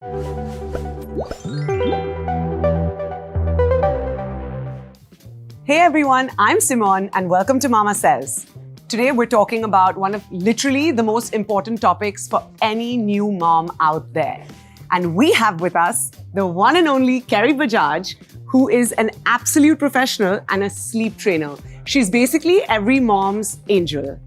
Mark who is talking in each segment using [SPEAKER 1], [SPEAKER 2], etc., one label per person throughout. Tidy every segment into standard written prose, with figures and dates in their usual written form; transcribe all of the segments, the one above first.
[SPEAKER 1] Hey everyone, I'm Simone and welcome to Mama Says. Today we're talking about one of literally the most important topics for any new mom out there. And we have with us the one and only Kerry Bajaj, who is an absolute professional and a sleep trainer. She's basically every mom's angel.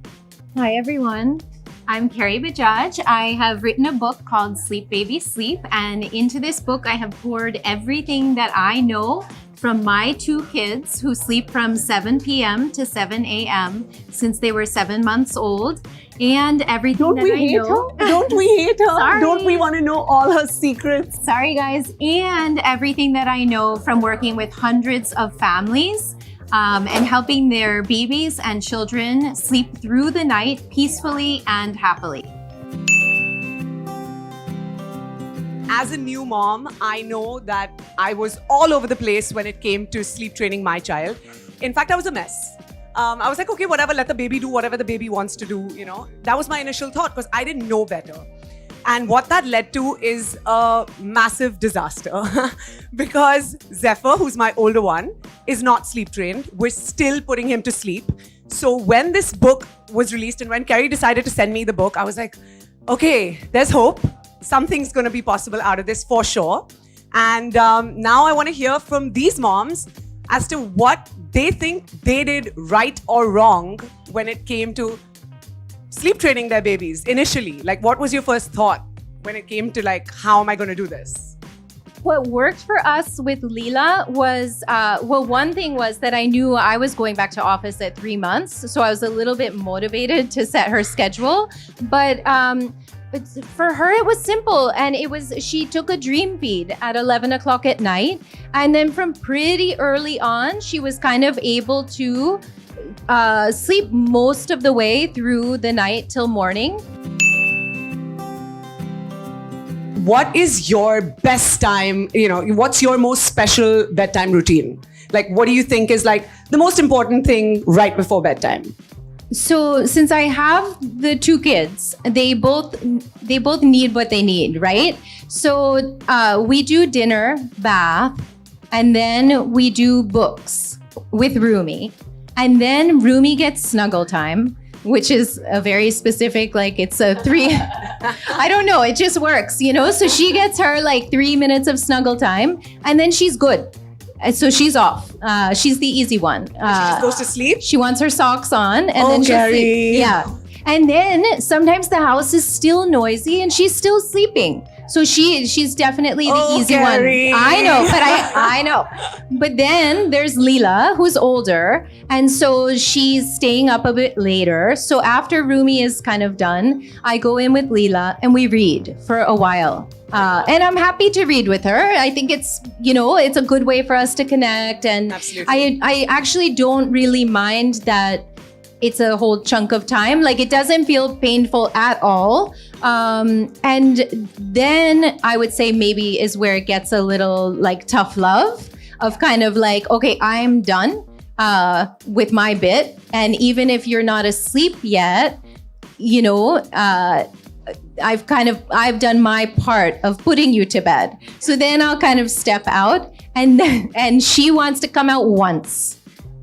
[SPEAKER 2] Hi everyone, I'm Kerry Bajaj. I have written a book called Sleep Baby Sleep, and into this book I have poured everything that I know from my two kids who sleep from 7 p.m. to 7 a.m. since they were 7 months old, and everything that I know.
[SPEAKER 1] Don't we hate her?
[SPEAKER 2] Sorry.
[SPEAKER 1] Don't we want to know all her secrets?
[SPEAKER 2] Sorry guys, and everything that I know from working with hundreds of families and helping their babies and children sleep through the night peacefully and happily.
[SPEAKER 1] As a new mom, I know that I was all over the place when it came to sleep training my child. In fact, I was a mess. I was like, okay, whatever, let the baby do whatever the baby wants to do, you know. That was my initial thought because I didn't know better. And what that led to is a massive disaster because Zephyr, who's my older one, is not sleep trained. We're still putting him to sleep. So when this book was released and when Kerry decided to send me the book, I was like, okay, there's hope. Something's going to be possible out of this for sure. And now I want to hear from these moms as to what they think they did right or wrong when it came to sleep training their babies initially. Like, what was your first thought when it came to like, how am I going to do this?
[SPEAKER 2] What worked for us with Leela was, one thing was that I knew I was going back to office at 3 months. So I was a little bit motivated to set her schedule. But for her, it was simple. And she took a dream feed at 11 o'clock at night. And then from pretty early on, she was kind of able to sleep most of the way through the night till morning.
[SPEAKER 1] What is your best time? You know, what's your most special bedtime routine? Like, what do you think is like the most important thing right before bedtime?
[SPEAKER 2] So since I have the two kids, they both need what they need, right? So we do dinner, bath, and then we do books with Rumi. And then Rumi gets snuggle time, which is a very specific, like it's a 3, I don't know, it just works, you know? So she gets her like 3 minutes of snuggle time and then she's good. And so she's off. She's the easy one.
[SPEAKER 1] She just goes to sleep?
[SPEAKER 2] She wants her socks on and then she'll
[SPEAKER 1] Kerry.
[SPEAKER 2] sleep. Yeah. And then sometimes the house is still noisy and she's still sleeping. So she's definitely the easy
[SPEAKER 1] Kerry.
[SPEAKER 2] one. I know, but I know. But then there's Leela, who's older. And so she's staying up a bit later. So after Rumi is kind of done, I go in with Leela and we read for a while. And I'm happy to read with her. I think it's a good way for us to connect. And
[SPEAKER 1] Absolutely.
[SPEAKER 2] I actually don't really mind that it's a whole chunk of time. Like, it doesn't feel painful at all. And then I would say maybe is where it gets a little like tough love of kind of like, okay, I'm done with my bit. And even if you're not asleep yet, I've done my part of putting you to bed. So then I'll kind of step out and she wants to come out once.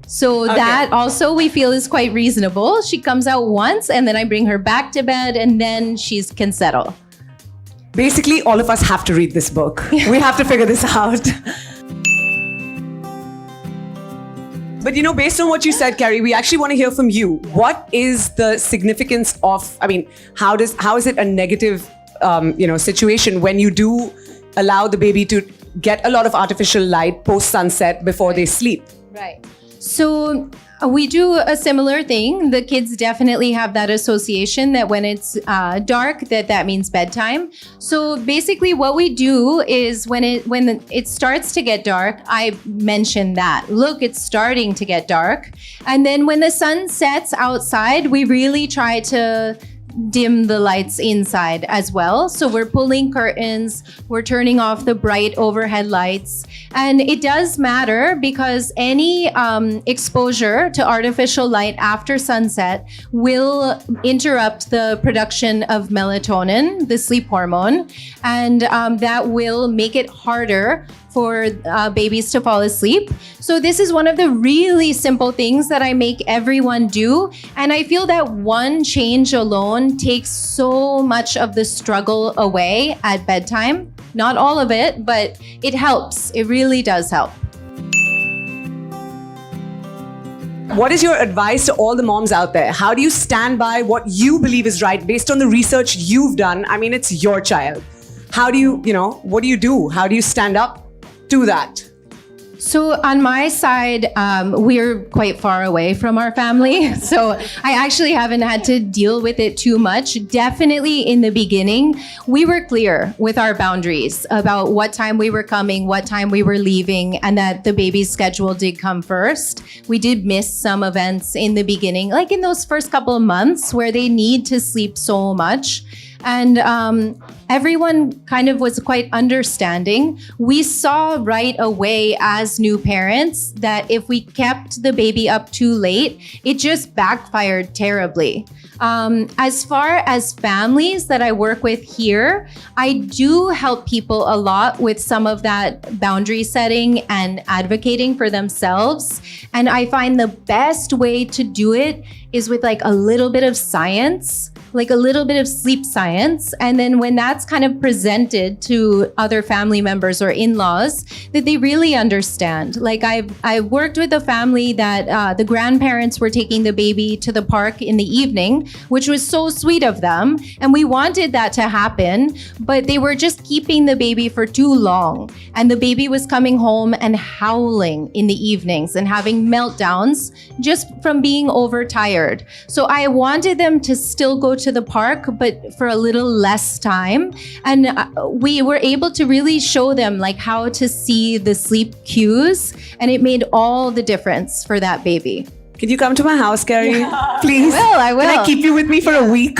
[SPEAKER 2] So that also we feel is quite reasonable. She comes out once and then I bring her back to bed and then she can settle.
[SPEAKER 1] Basically, all of us have to read this book. We have to figure this out. But based on what you said, Kerry, we actually want to hear from you. What is the significance of, how is it a negative, situation when you do allow the baby to get a lot of artificial light post sunset before they sleep?
[SPEAKER 2] Right. So we do a similar thing. The kids definitely have that association that when it's dark, that means bedtime. So basically what we do is when it starts to get dark, I mention that. Look, it's starting to get dark. And then when the sun sets outside, we really try to dim the lights inside as well. So we're pulling curtains, we're turning off the bright overhead lights. And it does matter because any exposure to artificial light after sunset will interrupt the production of melatonin, the sleep hormone, and that will make it harder for babies to fall asleep. So this is one of the really simple things that I make everyone do. And I feel that one change alone takes so much of the struggle away at bedtime. Not all of it, but it helps. It really does help.
[SPEAKER 1] What is your advice to all the moms out there? How do you stand by what you believe is right based on the research you've done? I mean, it's your child. How do you, what do you do? How do you stand up to that?
[SPEAKER 2] So on my side, we're quite far away from our family. So I actually haven't had to deal with it too much. Definitely in the beginning, we were clear with our boundaries about what time we were coming, what time we were leaving, and that the baby's schedule did come first. We did miss some events in the beginning, like in those first couple of months where they need to sleep so much. And everyone kind of was quite understanding. We saw right away as new parents that if we kept the baby up too late, it just backfired terribly. As far as families that I work with here, I do help people a lot with some of that boundary setting and advocating for themselves. And I find the best way to do it is with like a little bit of science, like a little bit of sleep science. And then when that's kind of presented to other family members or in-laws, that they really understand. Like I worked with a family that the grandparents were taking the baby to the park in the evening, which was so sweet of them. And we wanted that to happen, but they were just keeping the baby for too long. And the baby was coming home and howling in the evenings and having meltdowns just from being overtired. So I wanted them to still go to the park, but for a little less time. And we were able to really show them like how to see the sleep cues. And it made all the difference for that baby.
[SPEAKER 1] Can you come to my house, Carrie? Please.
[SPEAKER 2] I will.
[SPEAKER 1] Can I keep you with me for a week?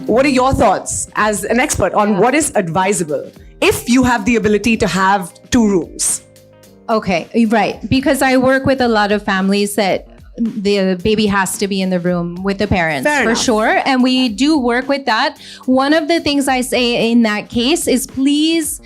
[SPEAKER 1] What are your thoughts as an expert on what is advisable if you have the ability to have 2 rooms?
[SPEAKER 2] Okay, right. Because I work with a lot of families that the baby has to be in the room with the parents.
[SPEAKER 1] Fair
[SPEAKER 2] for
[SPEAKER 1] enough.
[SPEAKER 2] sure. And we do work with that. One of the things I say in that case is please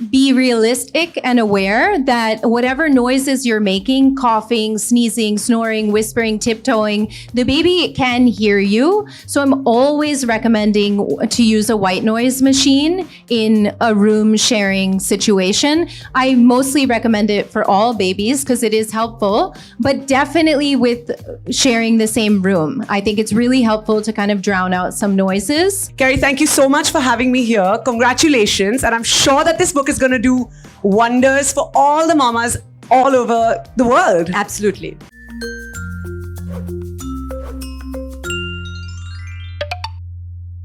[SPEAKER 2] be realistic and aware that whatever noises you're making, coughing, sneezing, snoring, whispering, tiptoeing, the baby can hear you. So I'm always recommending to use a white noise machine in a room sharing situation. I mostly recommend it for all babies because it is helpful, but definitely with sharing the same room. I think it's really helpful to kind of drown out some noises.
[SPEAKER 1] Carrie, thank you so much for having me here. Congratulations. And I'm sure that this book is going to do wonders for all the mamas all over the world.
[SPEAKER 3] Absolutely.